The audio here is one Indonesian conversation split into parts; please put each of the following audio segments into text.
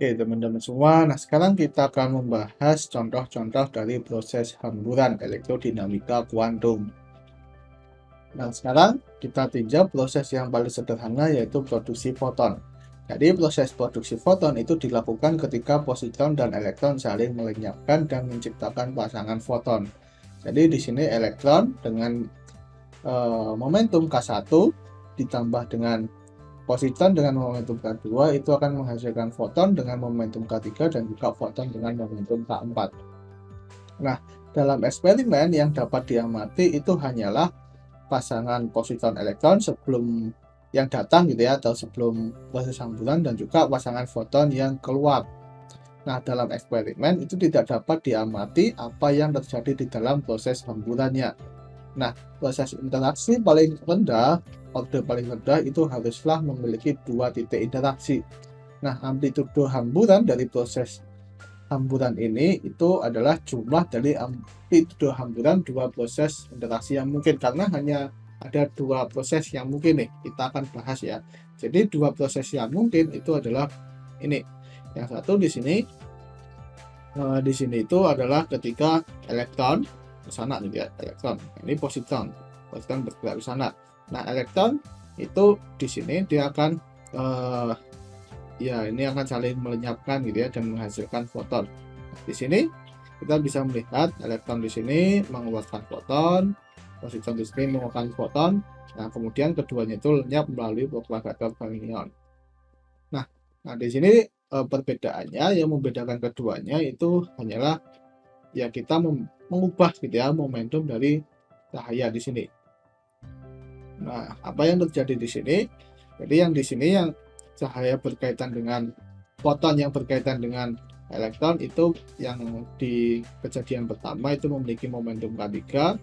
Oke, teman-teman semua. Nah, sekarang kita akan membahas contoh-contoh dari proses hamburan elektrodinamika kuantum. Nah, sekarang kita tinjau proses yang paling sederhana yaitu produksi foton. Jadi, proses produksi foton itu dilakukan ketika positon dan elektron saling melenyapkan dan menciptakan pasangan foton. Jadi, di sini elektron dengan momentum K1 ditambah dengan positon dengan momentum K2 itu akan menghasilkan foton dengan momentum K3 dan juga foton dengan momentum K4. Nah, dalam eksperimen yang dapat diamati itu hanyalah pasangan positon elektron sebelum yang datang gitu ya, atau sebelum proses hamburan, dan juga pasangan foton yang keluar. Nah, dalam eksperimen itu tidak dapat diamati apa yang terjadi di dalam proses hamburannya. Nah, proses interaksi paling rendah, orde paling rendah itu haruslah memiliki dua titik interaksi. Nah, amplitudo hamburan dari proses hamburan ini itu adalah jumlah dari amplitudo hamburan dua proses interaksi yang mungkin, karena hanya ada dua proses yang mungkin nih, kita akan bahas ya. Jadi dua proses yang mungkin itu adalah ini. Yang satu di sini itu adalah ketika elektron ke sana nih ya, elektron. Ini positon bergerak ke sana. Nah, elektron itu di sini dia akan ya ini akan saling melenyapkan gitu ya dan menghasilkan foton. Di sini kita bisa melihat elektron di sini mengeluarkan foton, positon di sini mengeluarkan foton. Nah, kemudian keduanya itu lenyap melalui propagator fermion. Nah, di sini perbedaannya yang membedakan keduanya itu hanyalah ya kita mengubah gitu ya momentum dari cahaya di sini. Nah, apa yang terjadi di sini? Jadi yang di sini yang cahaya berkaitan dengan foton yang berkaitan dengan elektron itu yang di kejadian pertama itu memiliki momentum K3.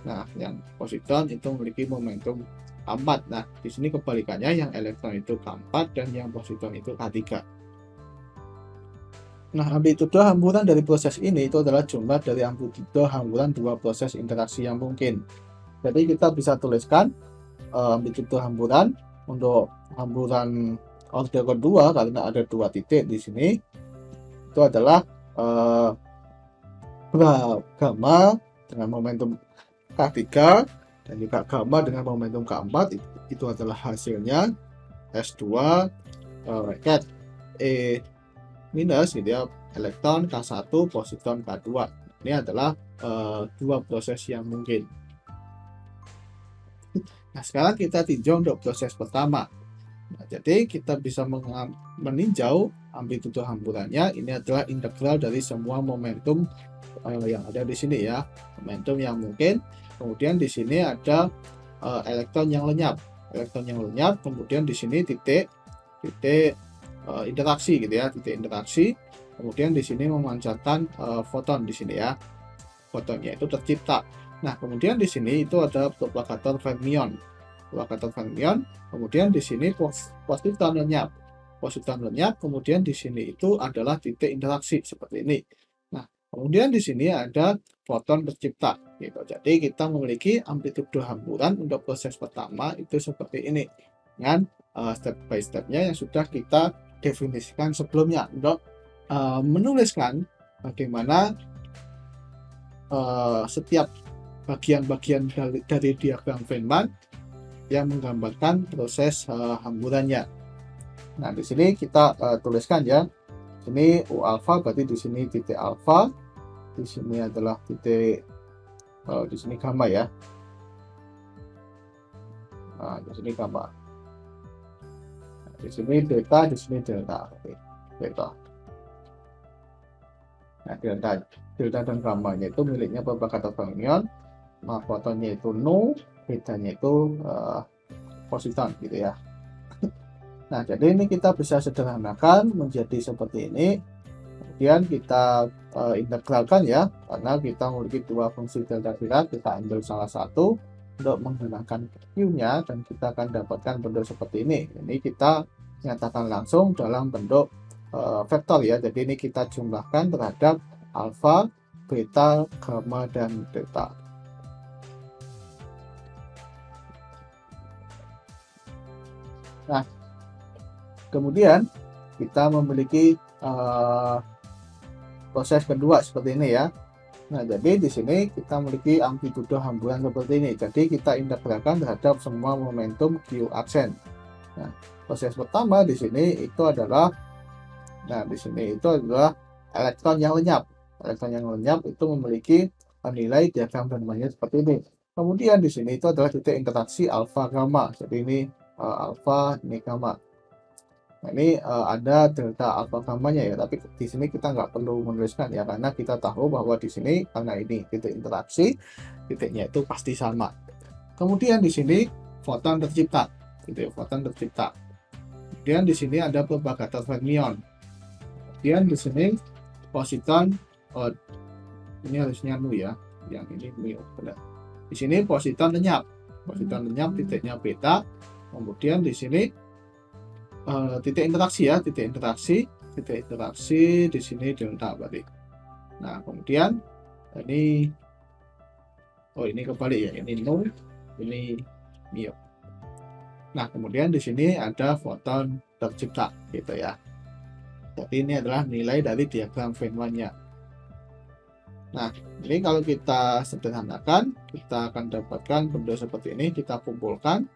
Nah, yang positon itu memiliki momentum K4. Nah, di sini kebalikannya, yang elektron itu K4 dan yang positon itu K3. Nah, amplitudo hamburan dari proses ini itu adalah jumlah dari amplitudo hamburan dua proses interaksi yang mungkin. Jadi kita bisa tuliskan amplitudo hamburan untuk hamburan orde kedua, karena ada dua titik di sini, itu adalah gamma dengan momentum K3 dan juga gamma dengan momentum K4, itu adalah hasilnya S2 raket E minus gitu ya, elektron K1 positon K2. Ini adalah dua proses yang mungkin. Nah, sekarang kita tinjau untuk proses pertama. Nah, jadi kita bisa meninjau amplitudo hamburannya. Ini adalah integral dari semua momentum yang ada di sini ya, momentum yang mungkin. Kemudian di sini ada elektron yang lenyap, kemudian di sini titik interaksi gitu ya, titik interaksi. Kemudian di sini memancarkan foton di sini ya, fotonnya itu tercipta. Nah, kemudian di sini itu ada propagator fermion. Kemudian di sini positon lenyap, kemudian di sini itu adalah titik interaksi seperti ini. Nah, kemudian di sini ada foton tercipta gitu. Jadi kita memiliki amplitudo hamburan untuk proses pertama itu seperti ini, dengan step by stepnya yang sudah kita definisikan sebelumnya untuk menuliskan bagaimana setiap bagian-bagian dari diagram Feynman yang menggambarkan proses hamburannya. Nah, di sini kita tuliskan ya. Ini U alfa, berarti di sini titik alfa, di sini adalah titik di sini gamma ya. Nah, di sini gamma. Nah, di sini delta, di sini delta. Oke, delta. Nah, delta dan gamma-nya itu miliknya propagator fermion. Nah, fotonnya itu nu, betanya itu positon gitu ya. Nah, jadi ini kita bisa sederhanakan menjadi seperti ini. Kemudian kita integralkan ya, karena kita memiliki dua fungsi delta theta, kita ambil salah satu untuk menghilangkan Q-nya dan kita akan dapatkan bentuk seperti ini. Ini kita nyatakan langsung dalam bentuk vektor ya. Jadi ini kita jumlahkan terhadap alfa, beta, gamma, dan delta. Nah, kemudian kita memiliki eh, proses kedua seperti ini ya. Nah, jadi di sini kita memiliki amplitudo hamburan seperti ini. Jadi kita integralkan terhadap semua momentum Q aksen. Nah, proses pertama di sini itu adalah, elektron yang lenyap. Elektron yang lenyap itu memiliki nilai diagram Feynman seperti ini. Kemudian di sini itu adalah titik interaksi alfa gamma. Jadi ini alfa, ini gamma. Nah, ini ada delta alfa gammanya ya, tapi di sini kita nggak perlu menuliskan ya, karena kita tahu bahwa di sini karena ini titik interaksi, titiknya itu pasti sama. Kemudian di sini foton tercipta, gitu ya, foton tercipta. Kemudian di sini ada propagator fermion. Kemudian di sini positon, ini harusnya nu ya, yang ini mu benar. Di sini positon lenyap, titiknya beta. Kemudian di sini titik interaksi ya, titik interaksi di sini delta berarti. Nah, kemudian ini ini kebalik ya, ini nu, ini mu. Nah, kemudian di sini ada foton tercipta gitu ya. Jadi ini adalah nilai dari diagram Feynman-nya. Nah, ini kalau kita sederhanakan, kita akan dapatkan bentuk seperti ini, kita kumpulkan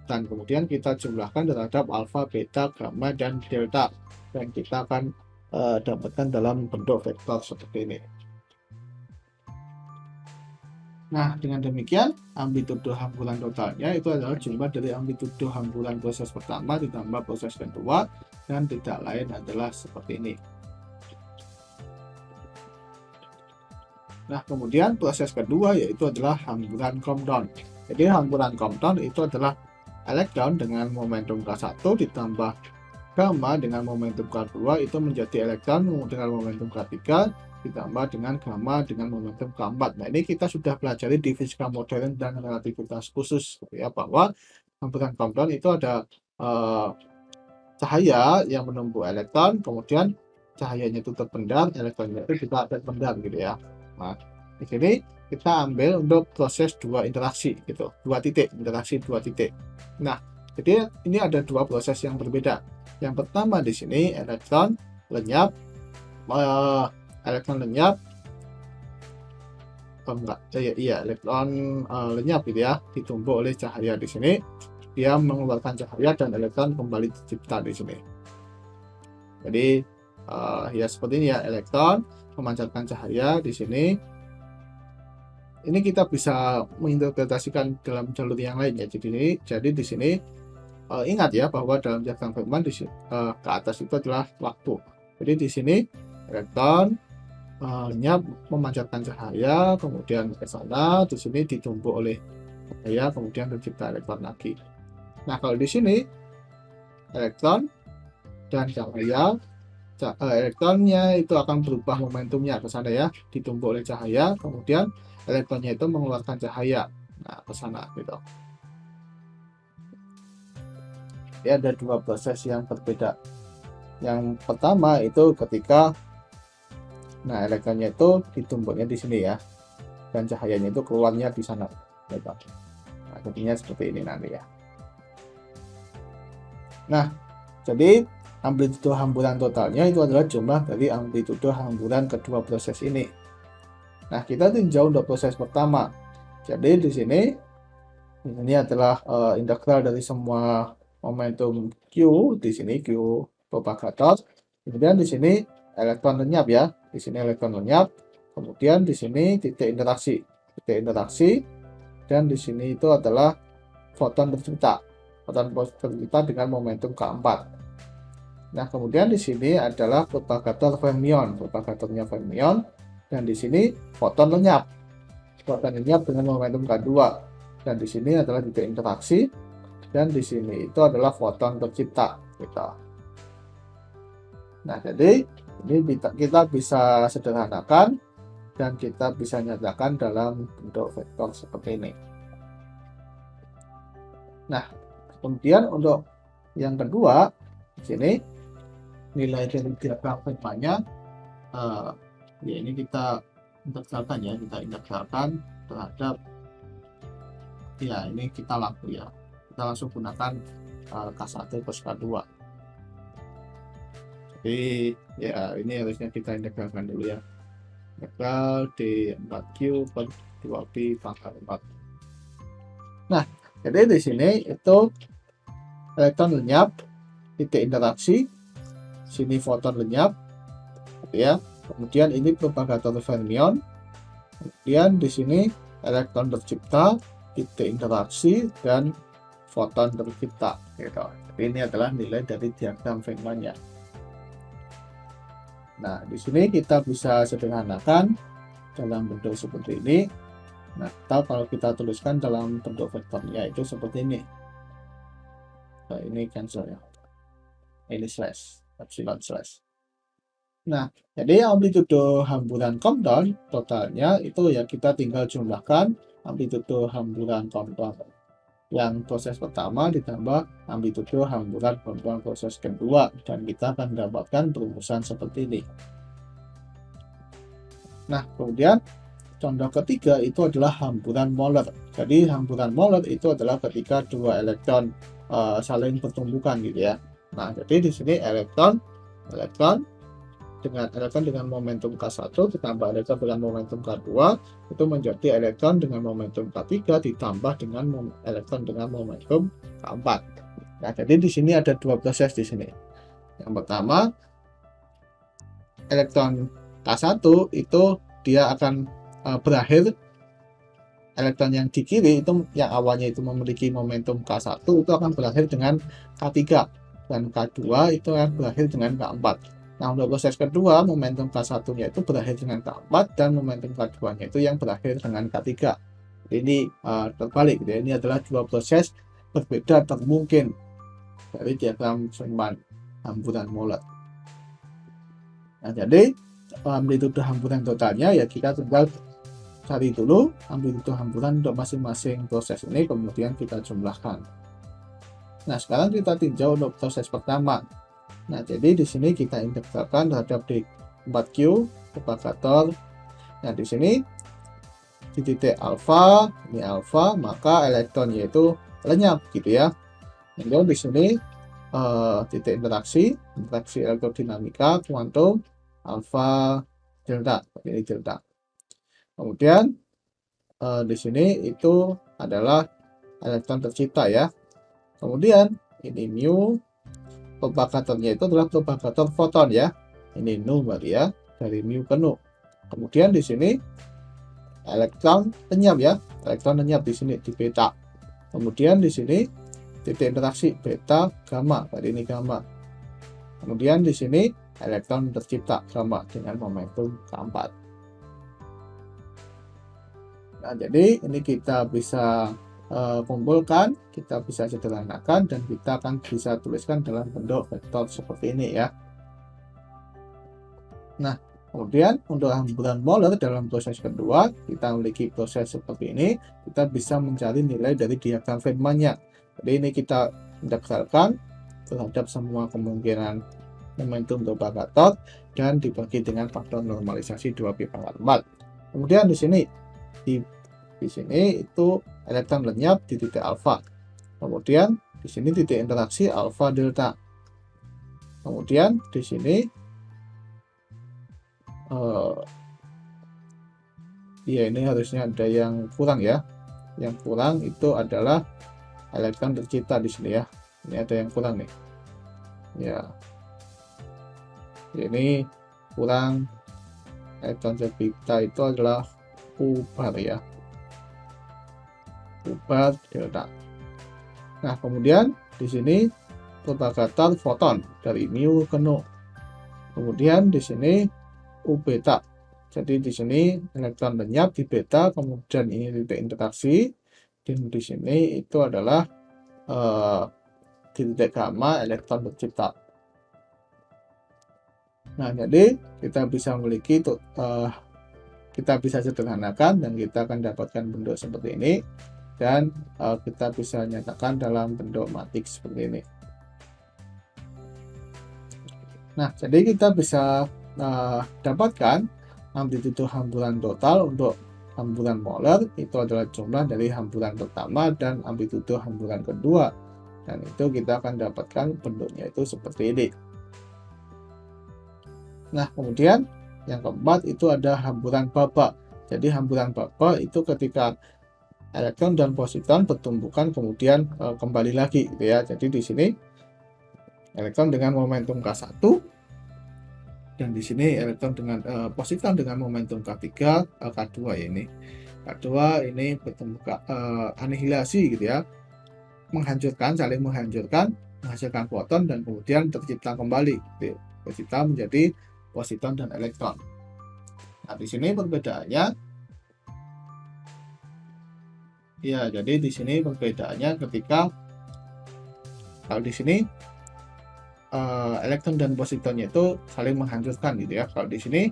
dan kemudian kita jumlahkan terhadap alfa, beta, gamma, dan delta, dan kita akan dapatkan dalam bentuk vektor seperti ini. Nah, dengan demikian amplitudo hamburan totalnya itu adalah jumlah dari amplitudo hamburan proses pertama ditambah proses kedua, dan tidak lain adalah seperti ini. Nah, kemudian proses kedua yaitu adalah hamburan Compton. Jadi hamburan Compton itu adalah elektron dengan momentum K1 ditambah gamma dengan momentum K2 itu menjadi elektron dengan momentum K3 ditambah dengan gamma dengan momentum K4. Nah, ini kita sudah pelajari di fisika modern dan relativitas khusus ya, bahwa hamburan Compton itu ada cahaya yang menempuh elektron, kemudian cahayanya itu terpendam, elektronnya itu juga terpendam gitu ya. Nah, di sini kita ambil untuk proses dua interaksi gitu, interaksi dua titik. Nah, jadi ini ada dua proses yang berbeda. Yang pertama di sini elektron lenyap, elektron lenyap gitu ya, ditumbuk oleh cahaya di sini. Dia mengeluarkan cahaya dan elektron kembali tercipta di sini. Jadi ya seperti ini ya, elektron memancarkan cahaya di sini. Ini kita bisa menginterpretasikan dalam jalur yang lain ya. Jadi di sini ingat ya bahwa dalam diagram Feynman ke atas itu adalah waktu. Jadi di sini elektron lenyap memancarkan cahaya, kemudian ke sana, di sini ditumbuk oleh cahaya, kemudian tercipta elektron lagi. Nah, kalau di sini elektron dan cahaya, elektronnya itu akan berubah momentumnya ke sana ya, ditumbuk oleh cahaya, kemudian elektronnya itu mengeluarkan cahaya, nah ke sana gitu. Ya, ada dua proses yang berbeda. Yang pertama itu ketika elektronnya itu ditumbuknya di sini ya, dan cahayanya itu keluarnya di sana gitu. Nah, jadinya seperti ini nanti ya. Nah, jadi amplitudo hamburan totalnya itu adalah jumlah dari amplitudo hamburan kedua proses ini. Nah, kita tinjau untuk proses pertama. Jadi di sini ini adalah integral dari semua momentum Q, di sini Q propagator. Kemudian di sini elektron lenyap ya, di sini elektron lenyap. Kemudian di sini titik interaksi, dan di sini itu adalah foton tercipta dengan momentum K4. Nah, kemudian di sini adalah propagator fermion, dan di sini foton lenyap dengan momentum K2, dan di sini adalah titik interaksi, dan di sini itu adalah foton tercipta gitu. Nah, jadi ini kita bisa sederhanakan dan kita bisa nyatakan dalam bentuk vektor seperti ini. Nah, kemudian untuk yang kedua di sini nilai dari diagram Feynman-nya ya ini kita integralkan ya, terhadap ya ini kita langsung gunakan K1 plus K2. Jadi ya ini harusnya kita integralkan dulu ya. Integral D4Q per 2Pi pangkat 4. Nah, jadi di sini itu elektron lenyap, titik interaksi, sini foton lenyap, gitu ya. Kemudian ini propagator fermion. Kemudian di sini elektron tercipta, titik interaksi, dan foton tercipta. Gitu. Jadi ini adalah nilai dari diagram Feynman-nya. Nah, di sini kita bisa sederhanakan dalam bentuk seperti ini. Nah, atau kalau kita tuliskan dalam bentuk vektornya itu seperti ini. Nah, ini cancel ya. Ini slash, epsilon slash. Nah, jadi amplitudo hamburan Compton totalnya itu ya kita tinggal jumlahkan amplitudo hamburan Compton yang proses pertama ditambah amplitudo hamburan Compton proses kedua, dan kita akan mendapatkan perumusan seperti ini. Nah, kemudian contoh ketiga itu adalah hamburan Moller. Jadi hamburan Moller itu adalah ketika dua elektron saling bertumbukan gitu ya. Nah, jadi di sini elektron dengan momentum K1 ditambah elektron dengan momentum K2 itu menjadi elektron dengan momentum K3 ditambah dengan elektron dengan momentum K4. Nah, jadi di sini ada dua proses di sini. Yang pertama, elektron K1 itu dia akan berakhir, elektron yang di kiri itu yang awalnya itu memiliki momentum K1 itu akan berakhir dengan K3, dan K2 itu akan berakhir dengan K4. Nah, untuk proses kedua, momentum K1-nya itu berakhir dengan K4 dan momentum K2-nya itu yang berakhir dengan K3. Jadi ini terbalik gitu ya. Ini adalah dua proses berbeda termungkin dari diagram Feynman hamburan Moller. Nah, jadi amplitudo hamburan totalnya ya kita tinggal cari dulu amplitudo hamburan untuk masing-masing proses ini, kemudian kita jumlahkan. Nah, sekarang kita tinjau untuk proses pertama. Nah, jadi di sini kita integralkan terhadap D4Q propagator. Nah, di sini di titik alfa, ini alfa, maka elektron yaitu lenyap gitu ya. Kemudian di sini titik interaksi elektrodinamika kuantum alfa delta, ini delta. Kemudian di sini itu adalah elektron tercipta ya. Kemudian ini mu, propagatornya itu adalah propagator foton ya. Ini nu berarti ya, dari mu ke nu. Kemudian di sini elektron lenyap ya, elektron lenyap di sini di beta. Kemudian di sini titik interaksi beta gamma, berarti ini gamma. Kemudian di sini elektron tercipta gamma dengan momentum K4. Nah, jadi ini kita bisa kumpulkan, kita bisa sederhanakan, dan kita akan bisa tuliskan dalam bentuk vektor seperti ini ya. Nah, kemudian untuk hamburan Moller dalam proses kedua, kita memiliki proses seperti ini, kita bisa mencari nilai dari diagram Feynman-nya. Jadi ini kita integralkan terhadap semua kemungkinan momentum propagator dan dibagi dengan faktor normalisasi 2Pi pangkat 4. Kemudian di sini itu elektron lenyap di titik alfa. Kemudian di sini titik interaksi alfa delta. Kemudian di sini ya ini harusnya ada yang kurang ya. Yang kurang itu adalah elektron tercipta di sini ya. Ini ada yang kurang nih. Ya. Ini kurang elektron tercipta itu adalah U bar ya. Bar delta. Nah, kemudian di sini propagator foton dari mu ke nu. Kemudian di sini U beta. Jadi di sini elektron lenyap di beta, kemudian ini titik interaksi, dan di sini itu adalah di titik gamma elektron tercipta. Nah, jadi kita bisa memiliki kita bisa sederhanakan dan kita akan dapatkan bentuk seperti ini. Dan kita bisa nyatakan dalam bentuk matriks seperti ini. Nah, jadi kita bisa dapatkan amplitudo hamburan total untuk hamburan Moller itu adalah jumlah dari hamburan pertama dan amplitudo hamburan kedua, dan itu kita akan dapatkan bentuknya itu seperti ini. Nah, kemudian yang keempat itu ada hamburan Baba. Jadi hamburan Baba itu ketika elektron dan positon bertumbukan kemudian kembali lagi gitu ya. Jadi di sini elektron dengan momentum K1 dan di sini elektron dengan positon dengan momentum K3, K2 ya ini. K2 ini bertemu anihilasi gitu ya. Menghancurkan, saling menghancurkan, menghasilkan foton dan kemudian tercipta kembali gitu. Tercipta menjadi positon dan elektron. Nah, di sini perbedaannya ya, jadi di sini perbedaannya ketika kalau di sini elektron dan positonnya itu saling menghancurkan gitu ya. Kalau di sini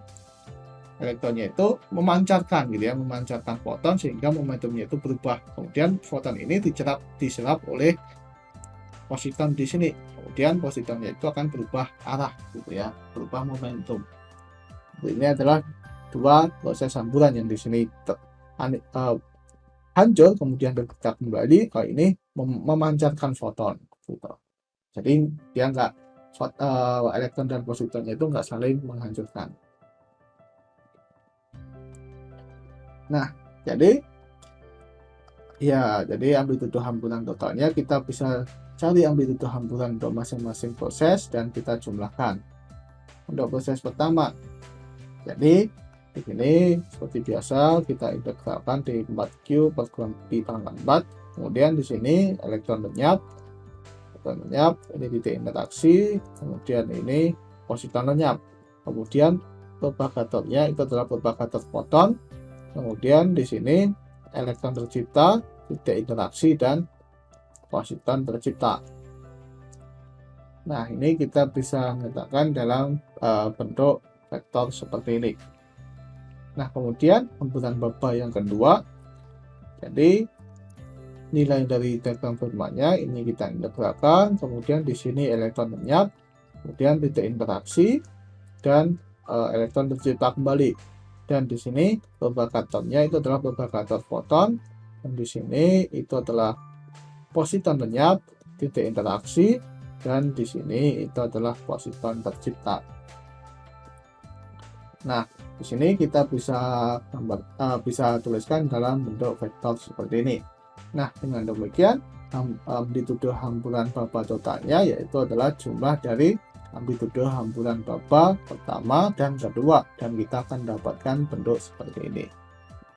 elektronnya itu memancarkan gitu ya, memancarkan foton sehingga momentumnya itu berubah. Kemudian foton ini diserap oleh positon di sini. Kemudian positonnya itu akan berubah arah gitu ya, berubah momentum. Ini adalah dua proses hamburan yang di sini hancur kemudian bergerak kembali. Kalau ini memancarkan foton gitu. Jadi dia nggak elektron dan positonnya itu nggak saling menghancurkan. Nah, jadi amplitudo hamburan totalnya kita bisa cari amplitudo hamburan untuk masing-masing proses dan kita jumlahkan. Untuk proses pertama, jadi di sini seperti biasa kita integralkan di 4Q per kurang Pi pangkat 4. Kemudian di sini elektron lenyap, ini titik interaksi, kemudian ini positon lenyap. Kemudian propagatornya itu adalah propagator foton. Kemudian di sini elektron tercipta, titik interaksi dan positon tercipta. Nah, ini kita bisa mengatakan dalam bentuk vektor seperti ini. Nah, kemudian hamburan Baba yang kedua, jadi nilai dari diagram Fermatnya ini kita integralkan, kemudian di sini elektron lenyap, kemudian titik interaksi dan elektron tercipta kembali. Dan di sini propagatornya itu adalah propagator foton, dan di sini itu adalah positon lenyap, titik interaksi, dan di sini itu adalah positon tercipta. Nah, di sini kita bisa tuliskan dalam bentuk vektor seperti ini. Nah, dengan demikian amplitudo hamburan Baba totalnya yaitu adalah jumlah dari amplitudo hamburan Baba pertama dan kedua, dan kita akan dapatkan bentuk seperti ini.